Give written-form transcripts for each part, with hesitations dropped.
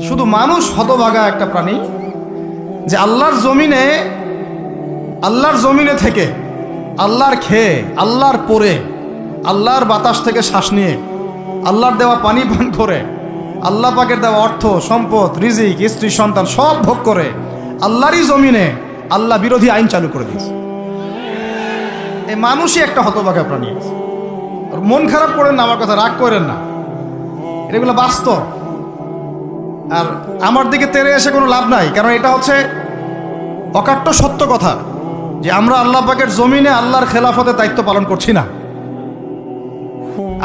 শুধু মানুষ হতভাগা একটা প্রাণী যে আল্লাহর জমিনে থেকে, আল্লাহর খেয়ে, আল্লাহর পরে, আল্লাহর বাতাস থেকে শ্বাস নিয়ে, আল্লাহর দেওয়া পানি পান করে, আল্লাহ পাকের দেওয়া অর্থ সম্পদ রিজিক স্ত্রী সন্তান সব ভোগ করে আল্লাহরই জমিনে আল্লাহ বিরোধী আইন চালু করে দিয়েছে। এই মানুষই একটা হতভাগা প্রাণী। মন খারাপ করেন না, আমার কথা রাগ করেন না, এগুলো বাস্তব। আর আমার দিকে তেড়ে এসে কোনো লাভ নাই, কারণ এটা হচ্ছে অকাট্য সত্য কথা যে আমরা আল্লাহ পাকের জমিনে আল্লাহর খেলাফতে দায়িত্ব পালন করছি না।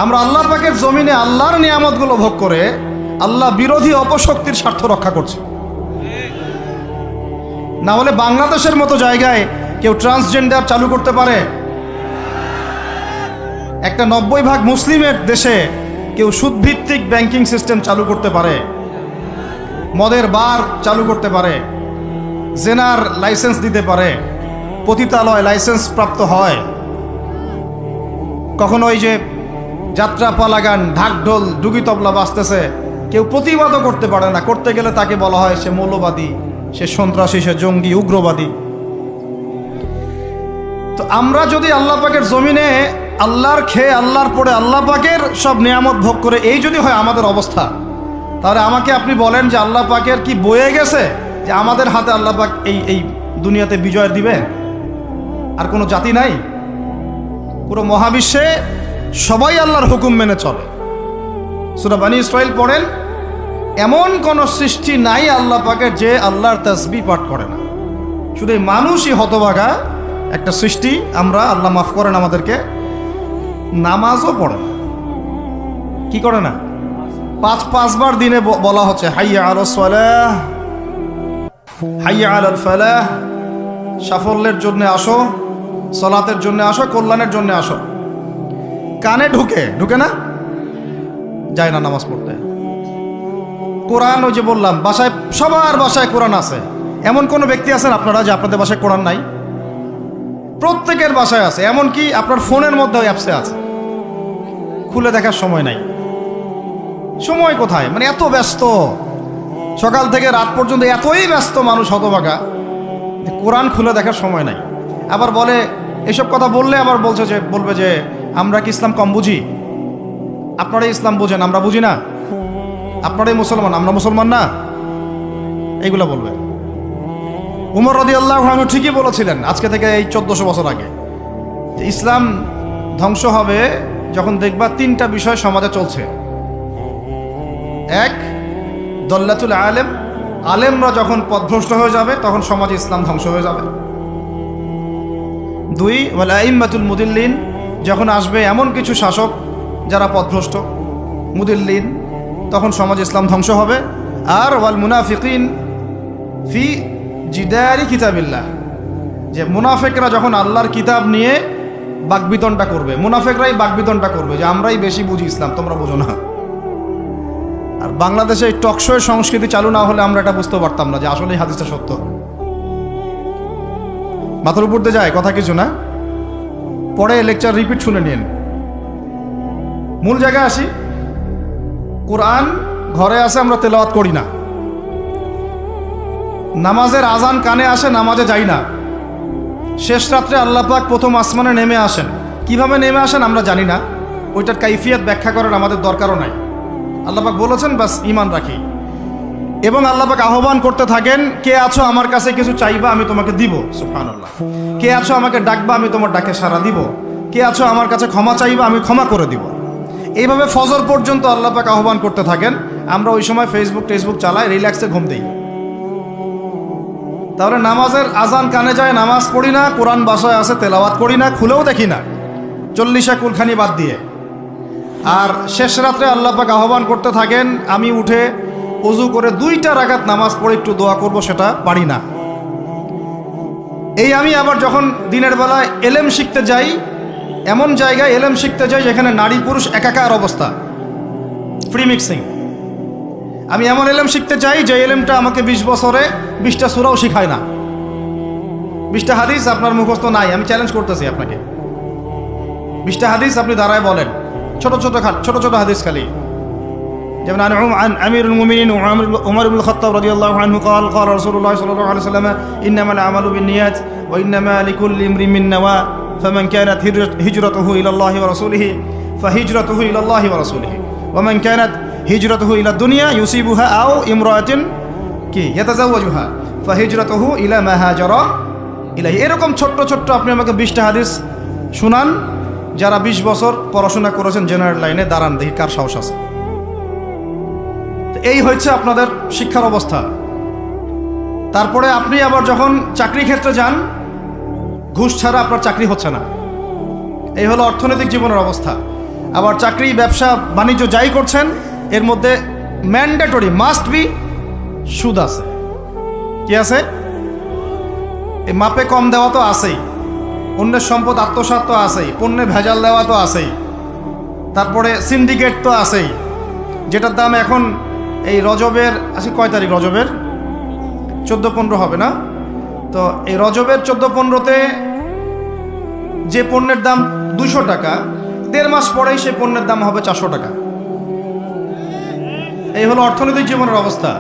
আমরা আল্লাহ পাকের জমিনে আল্লাহর নিয়ামতগুলো ভোগ করে আল্লাহ বিরোধী অপশক্তির স্বার্থ রক্ষা করছে। না হলে বাংলাদেশের মতো জায়গায় কেউ ট্রান্সজেন্ডার চালু করতে পারে? একটা 90% মুসলিমের দেশে কেউ সুদভিত্তিক ব্যাংকিং সিস্টেম চালু করতে পারে, মদের বার চালু করতে পারে, জেনার লাইসেন্স দিতে পারে, পতিতালয় লাইসেন্স প্রাপ্ত হয়, কখনো ওই যে যাত্রা পালাগান ঢাক ঢোল ডুগি তবলা বাজতেছে কেউ প্রতিবাদও করতে পারে না, করতে গেলে তাকে বলা হয় সে মৌলবাদী, সে সন্ত্রাসী, সে জঙ্গি, উগ্রবাদী। তো আমরা যদি আল্লাহ পাকের জমিনে আল্লাহর খেয়ে, আল্লাহর পড়ে, আল্লাহ পাকের সব নিয়ামত ভোগ করে এই যদি হয় আমাদের অবস্থা, তাহলে আমাকে আপনি বলেন যে আল্লাহ পাকের কি বয়ে গেছে যে আমাদের হাতে আল্লাহ পাক এই দুনিয়াতে বিজয় দিবে? আর কোনো জাতি নাই? পুরো মহাবিশ্বে সবাই আল্লাহর হুকুম মেনে চলে। সূরা বনী ইসরাঈল পড়েন, এমন কোন সৃষ্টি নাই আল্লাহ পাকের যে আল্লাহর তাসবিহ পাঠ করে না। শুধু এই মানুষই হতভাগা একটা সৃষ্টি। আমরা, আল্লাহ মাফ করেন আমাদেরকে, নামাজও পড়ে না। কি করে না? পাঁচবার দিনে বলা হচ্ছে হাইয়া আলাস সালাহ, হাইয়া আলাল ফালাহ, সাফল্যের জন্য আসো, সালাতের জন্য আসো, কল্যাণের জন্য আসো। কানে ঢুকে না, যায় না নামাজ পড়তে। কোরআন, ওই যে বললাম, বাসায়, সবার বাসায় কোরআন আছে। এমন কোনো ব্যক্তি আছেন আপনারা যে আপনাদের বাসায় কোরআন নাই? প্রত্যেকের বাসায় আছে। এমনকি আপনার ফোনের মধ্যে অ্যাপসে আছে, খুলে দেখার সময় নাই। সময় কোথায়? মানে এত ব্যস্ত, সকাল থেকে রাত পর্যন্ত এতই ব্যস্ত মানুষ হতভাগা যে কোরআন খুলে দেখার সময় নাই। আবার বলে, এসব কথা বললে আবার বলবে যে আমরা কি ইসলাম কম বুঝি? আপনারাই ইসলাম বোঝেন, আমরা বুঝি না। আপনারাই মুসলমান, আমরা মুসলমান না, এইগুলা বলবে। উমর রাদিয়াল্লাহু আনহু ঠিকই বলেছিলেন আজকে থেকে এই 1400 বছর আগে, যে ইসলাম ধ্বংস হবে যখন দেখবা তিনটা বিষয় সমাজে চলছে। এক, দল্লাতুল আলেম, আলেমরা যখন পথভ্রষ্ট হয়ে যাবে তখন সমাজে ইসলাম ধ্বংস হয়ে যাবে। দুই, ওয়াল আইম্মাতুল মুদিল্লিন, যখন আসবে এমন কিছু শাসক যারা পথভ্রষ্ট, মুদিল্লিন, তখন সমাজ ইসলাম ধ্বংস হবে। আর ওয়াল মুনাফিকিন ফি জিদারি কিতাবিল্লাহ, যে মুনাফিকরা যখন আল্লাহর কিতাব নিয়ে বাকবিতণ্ডা করবে, মুনাফিকরাই বাকবিতণ্ডা করবে যে আমরাই বেশি বুঝি ইসলাম, তোমরা বোঝো না। আর বাংলাদেশে এই টকশো সংস্কৃতি চালু না হলে আমরা এটা বুঝতে পারতাম না যে আসলে হাদিসটা সত্য। মাথার উপর দিয়ে যায় কথা কিছু না, পরে লেকচার রিপিট শুনে নিন। মূল জায়গায় আসি। কোরআন ঘরে আসে, আমরা তেলাওয়াত করি না। নামাজের আজান কানে আসে, নামাজে যাই না। শেষ রাত্রে আল্লাহ পাক প্রথম আসমানে নেমে আসেন। কিভাবে নেমে আসেন আমরা জানি না, ওইটার কাইফিয়াত ব্যাখ্যা করার আমাদের দরকারও নাই। আল্লাহ পাক বলেছেন, বাস ঈমান রাখি। এবং আল্লাহ পাক আহ্বান করতে থাকেন, কে আছো আমার কাছে কিছু চাইবা, আমি তোমাকে দিব। সুবহানাল্লাহ। কে আছো আমাকে ডাকবা, আমি তোমার ডাকে সাড়া দিব। কে আছো আমার কাছে ক্ষমা চাইবা, আমি ক্ষমা করে দিব। এইভাবে ফজর পর্যন্ত আল্লাহ পাক আহ্বান করতে থাকেন। আমরা ওই সময় টেসবুক চালাই, রিল্যাক্সে ঘুম দিই। তাহলে নামাজের আজান কানে যায়, নামাজ পড়ি না, কোরআন বাসায় আছে, তেলাওয়াত করি না, খুলেও দেখি না, 40 কুলখানি বাদ দিয়ে। আর শেষ রাত্রে আল্লাহ পাক আহ্বান করতে থাকেন, আমি উঠে ওযু করে 2টা রাকাত নামাজ পড়ে একটু দোয়া করব, সেটা পারি না। এই আমি আবার যখন দিনের বেলায় এলেম শিখতে যাই, এমন জায়গায় এলেম শিখতে যাই যেখানে নারী পুরুষ একাকার অবস্থা, ফ্রি মিক্সিং। আমি এমন এলেম শিখতে চাই যে এলেমটা আমাকে 20 বছরে 20টা সূরাও শিখায় না। 20টা হাদিস আপনার মুখস্থ নাই, আমি চ্যালেঞ্জ করতেছি আপনাকে। 20টা হাদিস আপনি দাঁড়ায় বলেন, ছোট ছোট হাদিস খালি। যেমন عن أمير المؤمنين عمر بن الخطاب رضي الله عنه قال قال رسول الله صلى الله عليه وسلم إنما الأعمال بالنيات وإنما لكل امرئ ما نوى فمن كانت هجرته إلى الله ورسوله فهجرته إلى الله ورسوله ومن كانت هجرته إلى الدنيا يصيبها أو امرأة يتزوجها فهجرته إلى ما هاجر إليه এরকম ছোট্ট ছোট্ট আপনি আমাকে 20টা হাদিস শুনান যারা 20 বছর পড়াশোনা করেছেন জেনারেল লাইনে, দাঁড়ান দেখি কার সাহস আছে। এই হচ্ছে আপনাদের শিক্ষার অবস্থা। তারপরে আপনি আবার যখন চাকরি ক্ষেত্রে যান, ঘুষ ছাড়া আপনার চাকরি হচ্ছে না। এই হলো অর্থনৈতিক জীবনের অবস্থা। আবার চাকরি, ব্যবসা, বাণিজ্য যাই করছেন এর মধ্যে ম্যান্ডেটরি মাস্ট বি সুদ আছে। কি আছে? এই মাপে কম দেওয়া তো আছেই, অন্যের সম্পদ আত্মসাৎ তো আছেই, পণ্যে ভেজাল দেওয়া তো আছেই, তারপরে সিন্ডিকেট তো আছেই, যেটার দাম এখন এই রজবের আজকে কয় তারিখ? রজবের 14-15 হবে না? তো এই রজবের 14-15-তে যে পণ্যের দাম 200 টাকা, 1.5 মাস পরেই সেই পণ্যের দাম হবে 400 টাকা। এই হলো অর্থনৈতিক জীবনের অবস্থা।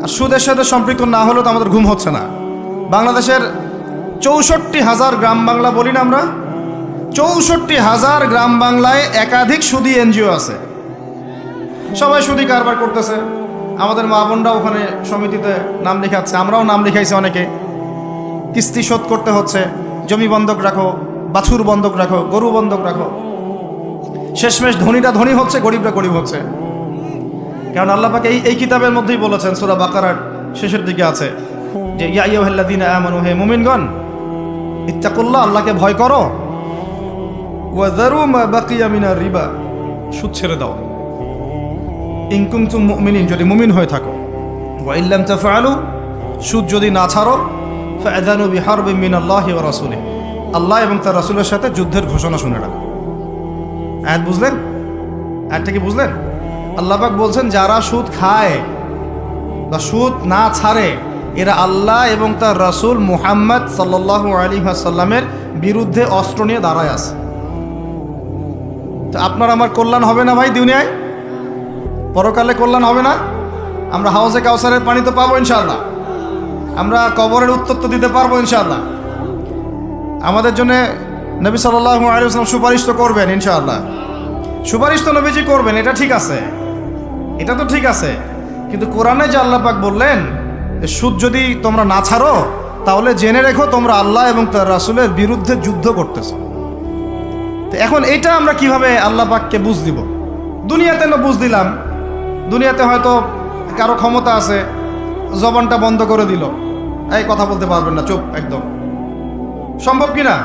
আর সুদের সাথে সম্পৃক্ত না হলেও তো আমাদের ঘুম হচ্ছে না। বাংলাদেশের 64,000 গ্রাম বাংলা বলি না আমরা, 64,000 গ্রাম বাংলায় একাধিক সুদী এনজিও আছে। সবাই সুদী কারবার করতেছে। আমাদের মা বোনরা ওখানে সমিতিতে নাম লেখাচ্ছে, আমরাও নাম লিখাইছি অনেকে। কিস্তি শোধ করতে হচ্ছে, জমি বন্ধক রাখো, বাছুর বন্ধক রাখো, গরু বন্ধক রাখো। শেষমেশ ধনীরা ধনী হচ্ছে, গরিবরা গরিব হচ্ছে। কারণ আল্লাহ পাক এই কিতাবের মধ্যেই বলেছেন, সূরা বাকারার শেষের দিকে আছে যে ইয়া আইয়ুহাল্লাযীনা আমানু, হে মুমিনগণ, ইত্তাকুল্লাহ, আল্লাহকে ভয় করো, ওয়া যারু মা বাকিয়া মিনার রিবা, সুদ ছেড়ে দাও, ইন কুনতুম মুমিনিন, যদি মুমিন হয়ে থাকো, ওয়া ইল্লাম তাফআলু, সুদ যদি না ছাড়ো, ফাআযানু বিহারবিন মিনাল্লাহি ওয়া রাসূলিহি, আল্লাহ এবং তার রাসূলের সাথে যুদ্ধের ঘোষণা শুনে রাখো। আয়াত বুঝলেন? আয়াতটা কি বুঝলেন? আল্লাহ পাক বলছেন যারা সুদ খায় বা সুদ না ছাড়ে এরা আল্লাহ এবং তার রাসূল মুহাম্মদ সাল্লাল্লাহু আলাইহি ওয়াসাল্লামের বিরুদ্ধে অস্ত্র নিয়ে দাঁড়ায় আছে। তো আপনার আমার কল্যাণ হবে না ভাই? দুনিয়ায় পরকালে কল্যাণ হবে না? আমরা হাউজে কাউসারের পানি তো পাবো ইনশাআল্লাহ, আমরা কবরের উত্তর তো দিতে পারবো ইনশাআল্লাহ। আমাদের জন্য নবী সাল্লাল্লাহু আলাইহি ওয়াসাল্লাম সুপারিশ তো করবেন ইনশাআল্লাহ। সুপারিশ তো নবীজি করবেন, এটা ঠিক আছে, এটা তো ঠিক আছে। কিন্তু কোরআনে যে আল্লাহ পাক বললেন সুদ যদি তোমরা না ছাড়ো তাহলে জেনে রেখো তোমরা আল্লাহ এবং তার রাসূলের বিরুদ্ধে যুদ্ধ করতেছো। তো এখন এটা আমরা কিভাবে আল্লাহ পাককে বুঝ দিব? দুনিয়াতে না বুঝ দিলাম, দুনিয়াতে হয়তো কারো ক্ষমতা আছে, জবানটা বন্ধ করে দিল, এই কথা বলতে পারবেন না, চুপ একদম। সম্ভব কি না?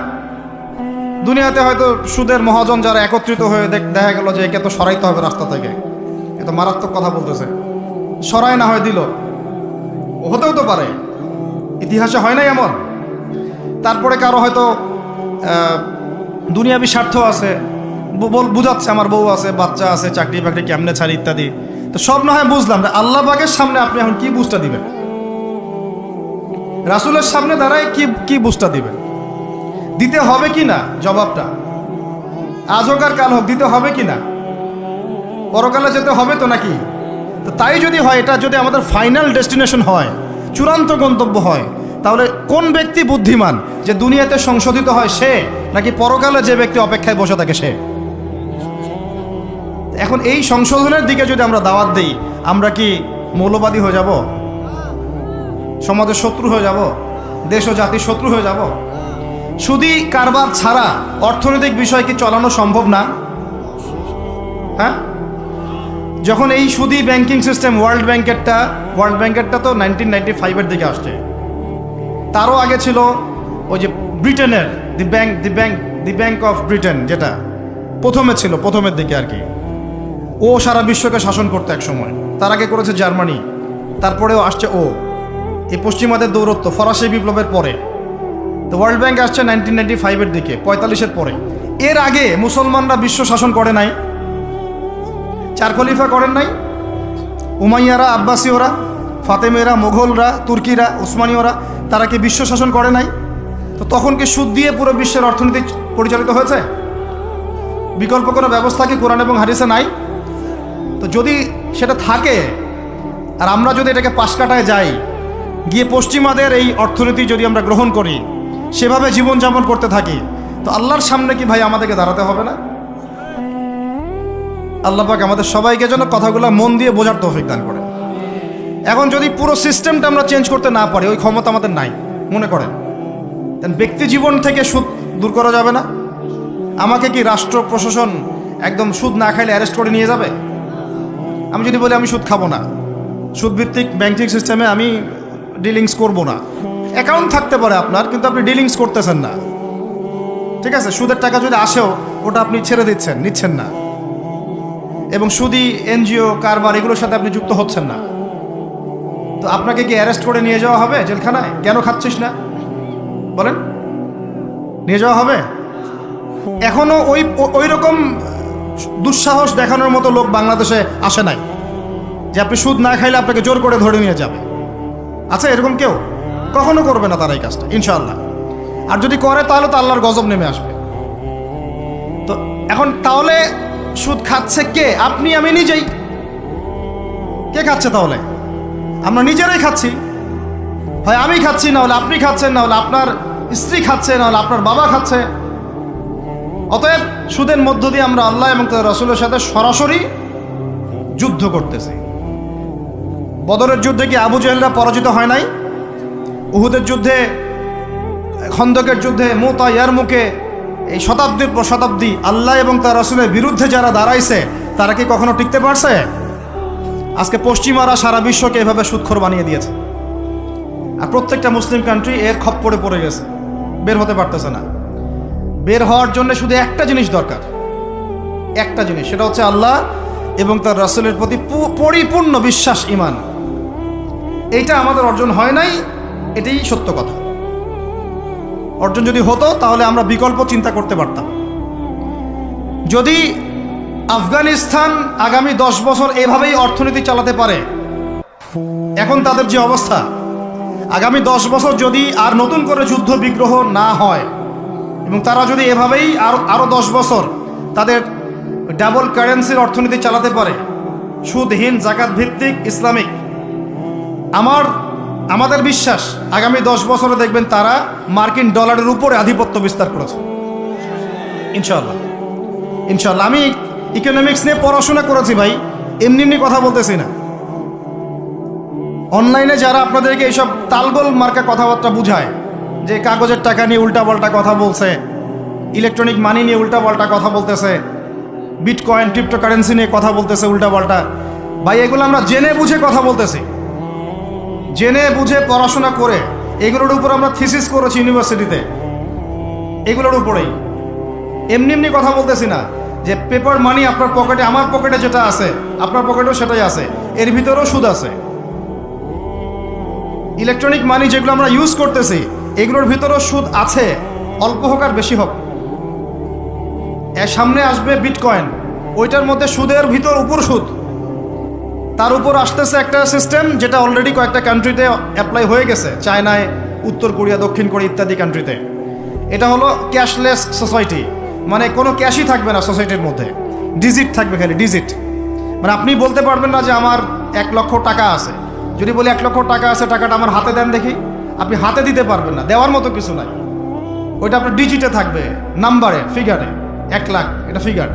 দুনিয়াতে হয়তো সুদের মহাজন যারা একত্রিত হয়ে দেখা গেল যে একে তো সরাইতে হবে রাস্তা থেকে, এত মারাত্মক কথা বলতেছে, সরাই না হয় দিল, হতেও তো পারে, ইতিহাসে হয় নাই এমন। তারপরে কারো হয়তো দুনিয়াবি স্বার্থ আছে, বুঝাচ্ছে আমার বউ আছে, বাচ্চা আছে, চাকরি বাকরি কেমনে ছাড়ি ইত্যাদি। তো সব না হয় বুঝলাম, আল্লাহ পাকের সামনে আপনি এখন কি বুঝটা দিবেন? রাসূলের সামনে দাঁড়ায় কি বুঝটা দিবেন? দিতে হবে কি না জবাবটা? আজ হোক আর কাল হোক দিতে হবে কি না? পরকালে যেতে হবে তো নাকি? তো তাই যদি হয়, এটা যদি আমাদের ফাইনাল ডেস্টিনেশন হয়, চূড়ান্ত গন্তব্য হয়, তাহলে কোন ব্যক্তি বুদ্ধিমান, যে দুনিয়াতে সংশোধিত হয় সে, নাকি পরকালে যে ব্যক্তি অপেক্ষায় বসে থাকে সে? এখন এই সংশোধনের দিকে যদি আমরা দাওয়াত দিই, আমরা কি মৌলবাদী হয়ে যাব? সমাজের শত্রু হয়ে যাব? দেশ ও জাতির শত্রু হয়ে যাব? সুদী কারবার ছাড়া অর্থনৈতিক বিষয় কি চালানো সম্ভব না? হ্যাঁ, যখন এই সুদী ব্যাংকিং সিস্টেম ওয়ার্ল্ড ব্যাংকেরটা তো 1995-এর দিকে আসছে। তারও আগে ছিল ওই যে ব্রিটেনের দি ব্যাংক অফ ব্রিটেন, যেটা প্রথমে ছিল, প্রথমের দিকে আর কি। ও সারা বিশ্বকে শাসন করতে এক সময়। তার আগে করেছে জার্মানি, তারপরেও আসছে ও। এই পশ্চিমাদের দৌরত্ব ফরাসি বিপ্লবের পরে। তো ওয়ার্ল্ড ব্যাংক আসছে 1995-এর দিকে, 45-এর পরে। এর আগে মুসলমানরা বিশ্ব শাসন করে নাই, 4 খলিফা করেন নাই, উমাইয়ারা, আব্বাসীয়রা, ফাতেমেরা, মোগলরা, তুর্কিরা, উসমানীয়রা, তারা কি বিশ্ব শাসন করে নাই? তো তখন কি সুদ দিয়ে পুরো বিশ্বের অর্থনীতি পরিচালিত হয়েছে? বিকল্প কোনো ব্যবস্থা কি কোরআন এবং হাদিসে নাই? তো তো যদি সেটা থাকে আর আমরা যদি এটাকে পাশ কাটায় যাই, গিয়ে পশ্চিমাদের এই অর্থনীতি যদি আমরা গ্রহণ করি, সেভাবে জীবনযাপন করতে থাকি, তো আল্লাহর সামনে কি ভাই আমাদেরকে দাঁড়াতে হবে না? আল্লাহ পাক আমাদের সবাইকে যেন কথাগুলো মন দিয়ে বোঝার তৌফিক দান করেন। এখন যদি পুরো সিস্টেমটা আমরা চেঞ্জ করতে না পারি, ওই ক্ষমতা আমাদের নাই মনে করেন, ব্যক্তি জীবন থেকে সুদ দূর করা যাবে না? আমাকে কি রাষ্ট্র প্রশাসন একদম সুদ না খাইলে অ্যারেস্ট করে নিয়ে যাবে? আমি যদি বলি আমি সুদ খাবো না, সুদভিত্তিক ব্যাংকিং সিস্টেমে আমি ডিলিংস করব না, অ্যাকাউন্ট থাকতে পারে আপনার, কিন্তু আপনি ডিলিংস করতেছেন না, ঠিক আছে? সুদের টাকা যদি আসেও ওটা আপনি ছেড়ে দিচ্ছেন, নিচ্ছেন না, এবং সুদি এনজিও কারবার এগুলোর সাথে আপনি যুক্ত হচ্ছেন না, তো আপনাকে কি অ্যারেস্ট করে নিয়ে যাওয়া হবে জেলখানায়? কেন খাচ্ছিস না বলেন, নিয়ে যাওয়া হবে? এখনো ওই রকম দুঃসাহস দেখানোর মতো লোক বাংলাদেশে আসে নাই যে আপনি সুদ না খাইলে আপনাকে জোর করে ধরে নিয়ে যাবে। আচ্ছা, এরকম কেউ কখনো করবে না তারা এই কাজটা, ইনশাআল্লাহ। আর যদি করে তাহলে তো আল্লাহর গজব নেমে আসবে। তো এখন তাহলে সুদ খাচ্ছে কে? আপনি আমি নিজেই। কে খাচ্ছে তাহলে? আমরা নিজেরাই খাচ্ছি। হয় আমি খাচ্ছি, না হলে আপনি খাচ্ছেন, না হলে আপনার স্ত্রী খাচ্ছে, না হলে আপনার বাবা খাচ্ছে। অতএব সুদের মধ্য দিয়ে আমরা আল্লাহ এবং তার রাসূলের সাথে সরাসরি যুদ্ধ করতেছি। বদরের যুদ্ধে কি আবু জাহেলরা পরাজিত হয় নাই? উহুদের যুদ্ধে, খন্দকের যুদ্ধে, মুতা, ইয়ারমুকে, এই শতাব্দীর পর শতাব্দী আল্লাহ এবং তার রাসূলের বিরুদ্ধে যারা দাঁড়াইছে তারা কি কখনো টিকতে পারছে? আজকে পশ্চিমারা সারা বিশ্বকে এভাবে সুদখোর বানিয়ে দিয়েছে, আর প্রত্যেকটা মুসলিম কান্ট্রি এর খপ্পরে পড়ে গেছে, বের হতে পারতেছে না। বের হওয়ার জন্য শুধু একটা জিনিস দরকার, একটা জিনিস, সেটা হচ্ছে আল্লাহ এবং তার রাসূলের প্রতি পরিপূর্ণ বিশ্বাস, ঈমান। এইটা আমাদের অর্জন হয় নাই, এটাই সত্য কথা। অর্জন যদি হতো তাহলে আমরা বিকল্প চিন্তা করতে পারতাম। যদি আফগানিস্তান আগামী 10 বছর এভাবেই অর্থনীতি চালাতে পারে, এখন তাদের যে অবস্থা, আগামী 10 বছর যদি আর নতুন করে যুদ্ধ বিগ্রহ না হয় এবং তারা যদি এভাবেই আরো 10 বছর তাদের ডাবল কারেন্সির অর্থনীতি চালাতে পারে, সুদহীন, জাকাত ভিত্তিক, ইসলামিক, আমাদের বিশ্বাস আগামী 10 বছরে দেখবেন তারা মার্কিন ডলারের উপরে আধিপত্য বিস্তার করেছে, ইনশাআল্লাহ। ইনশাআল্লাহ। আমি ইকোনমিক্স নিয়ে পড়াশোনা করেছি ভাই, এমনি এমনি কথা বলতেছি না। অনলাইনে যারা আপনাদেরকে এইসব তালগোল মার্কা কথাবার্তা বুঝায়, যে কাগজের টাকা নিয়ে উল্টাপাল্টা কথা বলছে, ইলেকট্রনিক মানি নিয়ে উল্টাপাল্টা কথা বলতেছে, বিটকয়েন, ক্রিপ্টোকারেন্সি নিয়ে কথা বলতেছে উল্টাপাল্টা, ভাই এগুলো আমরা জেনে বুঝে কথা বলতেছি, জেনে বুঝে পড়াশোনা করে এগুলোর উপর আমরা থিসিস করেছি ইউনিভার্সিটিতে, এগুলোর উপরেই। এমনি এমনি কথা বলতেছি না যে পেপার মানি আপনার পকেটে, আমার পকেটে যেটা আছে আপনার পকেটেও সেটাই আছে, এর ভিতরেও সুদ আছে। ইলেকট্রনিক মানি যেগুলো আমরা ইউজ করতেছি এগুলোর ভিতরেও সুদ আছে, অল্প হোক আর বেশি হোক। এর সামনে আসবে বিটকয়েন, ওইটার মধ্যে সুদের ভিতর উপর সুদ, তার উপর আসতেছে একটা সিস্টেম যেটা অলরেডি কয়েকটা কান্ট্রিতে অ্যাপ্লাই হয়ে গেছে, চায়নায়, উত্তর কোরিয়া, দক্ষিণ কোরিয়া ইত্যাদি কান্ট্রিতে। এটা হলো ক্যাশলেস সোসাইটি, মানে কোনো ক্যাশই থাকবে না সোসাইটির মধ্যে, ডিজিট থাকবে, খালি ডিজিট। মানে আপনি বলতে পারবেন না যে আমার 1 লক্ষ টাকা আছে, যদি বলি 1 লক্ষ টাকা আছে, টাকাটা আমার হাতে দেন দেখি, আপনি হাতে দিতে পারবেন না, দেওয়ার মতো কিছু নাই। ওইটা আপনার ডিজিটে থাকবে, নাম্বারে, ফিগারে। 1 লাখ এটা ফিগার।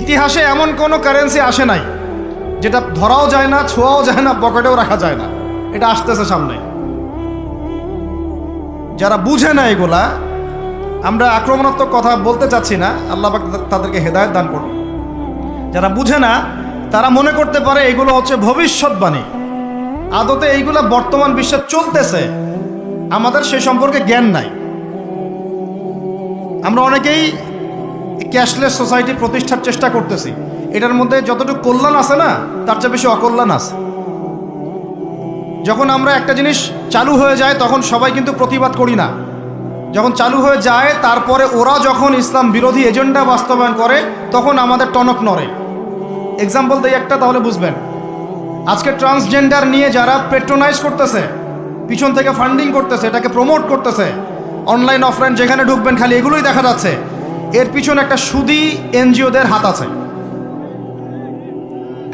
ইতিহাসে এমন কোনো কারেন্সি আসে নাই যেটা ধরাও যায় না, ছোঁয়াও যায় না, পকেটেও রাখা যায় না। এটা আসতেছে সামনে। যারা বুঝে না এগুলা, আমরা আক্রমণাত্মক কথা বলতে চাচ্ছি না, আল্লাহ পাক তাদেরকে হেদায়েত দান করুন। যারা বুঝে না তারা মনে করতে পারে এগুলো হচ্ছে ভবিষ্যৎবাণী, আদতে এইগুলা বর্তমান বিশ্বে চলতেছে, আমাদের সে সম্পর্কে জ্ঞান নাই। আমরা অনেকেই ক্যাশলেস সোসাইটি প্রতিষ্ঠার চেষ্টা করতেছি, এটার মধ্যে যতটুকু কল্যাণ আছে না তার চেয়ে বেশি অকল্যাণ আছে। যখন আমরা একটা জিনিস চালু হয়ে যায় তখন সবাই কিন্তু প্রতিবাদ করি না, যখন চালু হয়ে যায় তারপরে ওরা যখন ইসলাম বিরোধী এজেন্ডা বাস্তবায়ন করে তখন আমাদের টনক নড়ে। এক্সাম্পল দেই একটা, তাহলে বুঝবেন। আজকে ট্রান্সজেন্ডার নিয়ে যারা পেট্রোনাইজ করতেছে, পিছন থেকে ফান্ডিং করতেছে, এটাকে প্রমোট করতেছে, অনলাইন অফলাইন যেখানে ঢুকবেন খালি এগুলোই দেখা যাচ্ছে, এর পিছনে একটা সুদী এনজিওদের হাত আছে।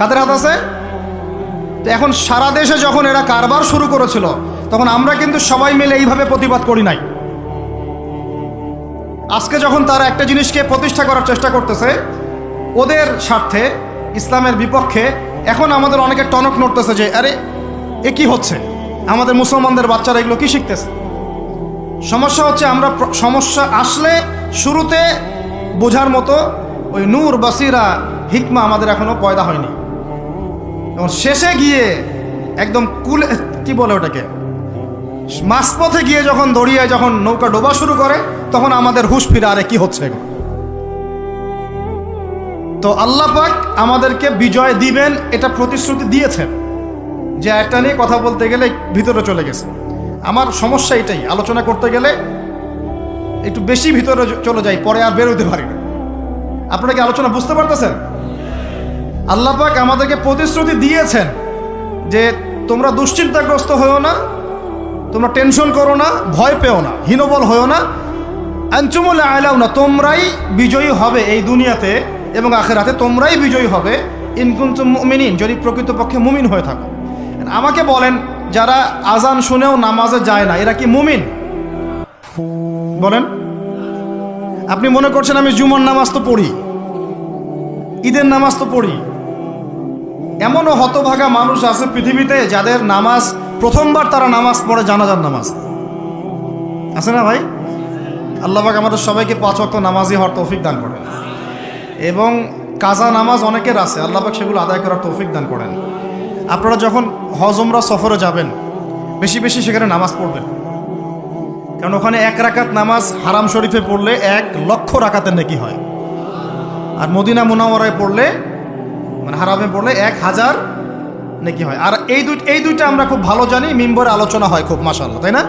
কাদের হাত আছে? তো এখন সারা দেশে যখন এরা কারবার শুরু করেছিল তখন আমরা কিন্তু সবাই মিলে এইভাবে প্রতিবাদ করি নাই। আজকে যখন তারা একটা জিনিসকে প্রতিষ্ঠা করার চেষ্টা করতেছে ওদের স্বার্থে, ইসলামের বিপক্ষে, এখন আমাদের অনেকে টনক নড়তেছে যে আরে এ কি হচ্ছে, আমাদের মুসলমানদের বাচ্চারা এগুলো কি শিখতেছে। সমস্যা হচ্ছে আমরা সমস্যা আসলে শুরুতে বোঝার মতো ওই নূর, বাসিরা, হিকমা আমাদের এখনো পয়দা হয়নি। এবং শেষে গিয়ে একদম কুলে, কি বলে ওটাকে, মাঝপথে গিয়ে যখন দড়িয়ে যখন নৌকা ডোবা শুরু করে তখন আমাদের হুঁশ ফিরে আরে কি হচ্ছে। তো আল্লাহ পাক আমাদেরকে বিজয় দিবেন এটা প্রতিশ্রুতি দিয়েছেন, যে একটা নিয়ে কথা বলতে গেলে ভিতরে চলে গেছে। আমার সমস্যা এটাই, আলোচনা করতে গেলে একটু বেশি ভিতরে চলে যাই, পরে আর বেরোতে পারি না। আপনারা কি আলোচনা বুঝতে পারতেছেন? আল্লাহ পাক আমাদেরকে প্রতিশ্রুতি দিয়েছেন যে তোমরা দুশ্চিন্তাগ্রস্ত হয়েও না, তোমরা টেনশন করো না, ভয় পেও না, হীনবল হয়েও না, আনতুমুল আ'লাউনা, তোমরাই বিজয়ী হবে এই দুনিয়াতে এবং আখিরাতে, তোমরাই বিজয়ী হবে ইন কুনতুম মুমিনিন, যদি প্রকৃতপক্ষে মুমিন হয়ে থাকো। আমাকে বলেন, যারা আজান শুনেও নামাজে যায় না এরা কি মুমিন? বলেন। আপনি মনে করছেন আমি জুমার নামাজ তো পড়ি, ঈদের নামাজ তো পড়ি। এমনও হতভাগা মানুষ আছে পৃথিবীতে যাদের নামাজ প্রথমবার তারা নামাজ পড়ে জানাজার নামাজ, আছে না ভাই? আল্লাহ পাক আমাদের সবাইকে 5 ওয়াক্ত নামাজি হওয়ার তৌফিক দান করেন, এবং কাজা নামাজ অনেকের আছে, আল্লাহ পাক সেগুলো আদায় করার তৌফিক দান করেন। আপনারা যখন হজ উমরা সফরে যাবেন বেশি বেশি সেখানে নামাজ পড়বেন, কারণ ওখানে 1 রাকাত নামাজ হারাম শরীফে পড়লে 1 লক্ষ রাকাতের নেকি হয়, আর মদিনা মুনাওয়ারায় পড়লে, মানে হারামে পড়লে 1000 নেকি হয়। আর এই দুইটা আমরা খুব ভালো জানি, মিম্বরে আলোচনা হয় খুব, মাশাআল্লাহ, তাই না?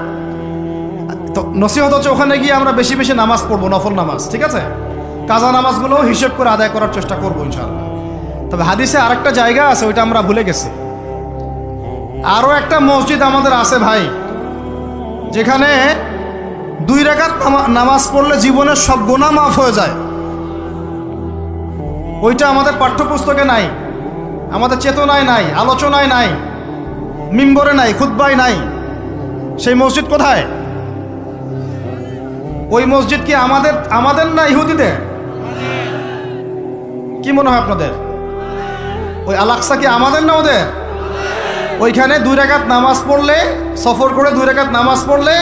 তো নসিহত হচ্ছে ওখানে গিয়ে আমরা বেশি বেশি নামাজ পড়বো, নফল নামাজ, ঠিক আছে? কাজা নামাজগুলোও হিসেব করে আদায় করার চেষ্টা করবো ইনশাআল্লাহ। তবে হাদিসে আরেকটা জায়গা আছে, ওইটা আমরা ভুলে গেছি। আরও একটা মসজিদ আমাদের আছে ভাই, যেখানে 2 রাকাত নামাজ পড়লে জীবনের সব গুনাহ মাফ হয়ে যায়। ওইটা আমাদের পাঠ্যপুস্তকে নাই, আমাদের চেতনায় নাই, আলোচনায় নাই, মিম্বরে নাই, খুতবায় নাই। সেই মসজিদ কোথায়? ওই মসজিদ কি আমাদের না ইহুদিদের? কি মনে হয় আপনাদের? ওই আল-আকসা কি আমাদের না ওদের? ওইখানে 2 রাকাত নামাজ পড়লে, সফর করে 2 রাকাত নামাজ পড়লে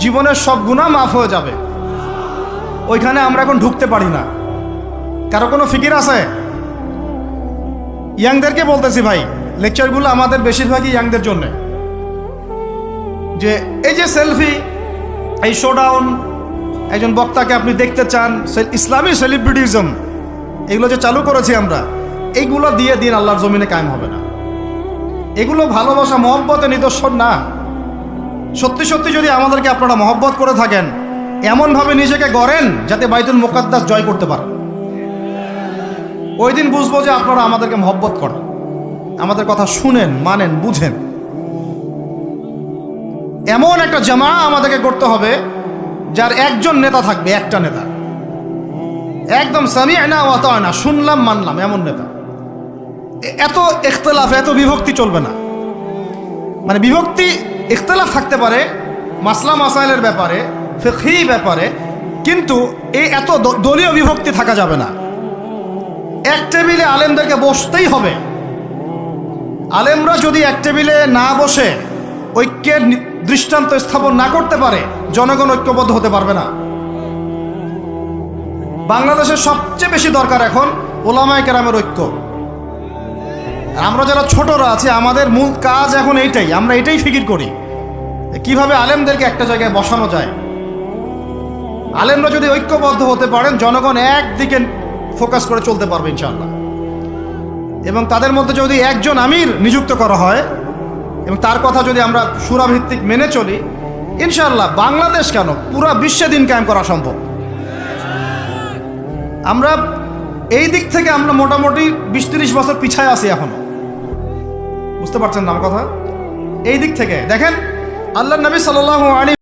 জীবনের সব গুনাহ মাফ হয়ে যাবে। ওইখানে আমরা এখন ঢুকতে পারি না। কারো কোনো ফিকির আছে? ইয়াংদেরকে বলতেছি ভাই, লেকচারগুলো আমাদের বেশিরভাগই ইয়াংদের জন্য। যে এই যে সেলফি, এই শোডাউন, একজন বক্তাকে আপনি দেখতে চান, ইসলামী সেলিব্রিটিজম, এগুলো যে চালু করেছি আমরা, এইগুলো দিয়ে দিন আল্লাহর জমিনে কায়েম হবে না। এগুলো ভালোবাসা মহব্বতের নিদর্শন না। সত্যি সত্যি যদি আমাদেরকে আপনারা মহব্বত করে থাকেন, এমনভাবে নিজেকে গড়েন যাতে বাইতুল মুকাদ্দাস জয় করতে পারেন। ওই দিন বুঝবো যে আপনারা আমাদেরকে মহব্বত করেন, আমাদের কথা শুনেন, মানেন, বুঝেন। এমন একটা জামা আমাদেরকে করতে হবে যার একজন নেতা থাকবে, একটা নেতা, একদম সামি'না ওয়া আতা'না, শুনলাম মানলাম, এমন নেতা। এত ইখতিলাফ, এত বিভক্তি চলবে না। মানে বিভক্তি, ইখতিলাফ থাকতে পারে মাসলা মাসাইলের ব্যাপারে, ফিকহি ব্যাপারে, কিন্তু এই এত দলীয় বিভক্তি থাকা যাবে না। এক টেবিলে আলেমদেরকে বসতেই হবে। আলেমরা যদি এক টেবিলে না বসে ঐক্যের দৃষ্টান্ত স্থাপন না করতে পারে, জনগণ ঐক্যবদ্ধ হতে পারবে না। বাংলাদেশের সবচেয়ে বেশি দরকার এখন ওলামায়ে কেরামের ঐক্য। আমরা যারা ছোটরা আছি, আমাদের মূল কাজ এখন এইটাই, আমরা এটাই ফিকির করি কিভাবে আলেমদেরকে একটা জায়গায় বসানো যায়। আলেমরা যদি ঐক্যবদ্ধ হতে পারেন, জনগণ একদিকে ফোকাস করে চলতে পারবে ইনশাআল্লাহ। এবং তাদের মধ্যে যদি একজন আমির নিযুক্ত করা হয় এবং তার কথা যদি আমরা সূরাভিত্তিক মেনে চলি, ইনশাআল্লাহ বাংলাদেশ কেন, পুরা বিশ্বে দিন কায়েম করা সম্ভব। আমরা এই দিক থেকে আমরা মোটামুটি 20-30 বছর পিছায় আছি এখনো, বুঝতে পারছেন না আমার কথা? এই দিক থেকে দেখেন, আল্লাহ নবী সাল্লাল্লাহু আলাইহি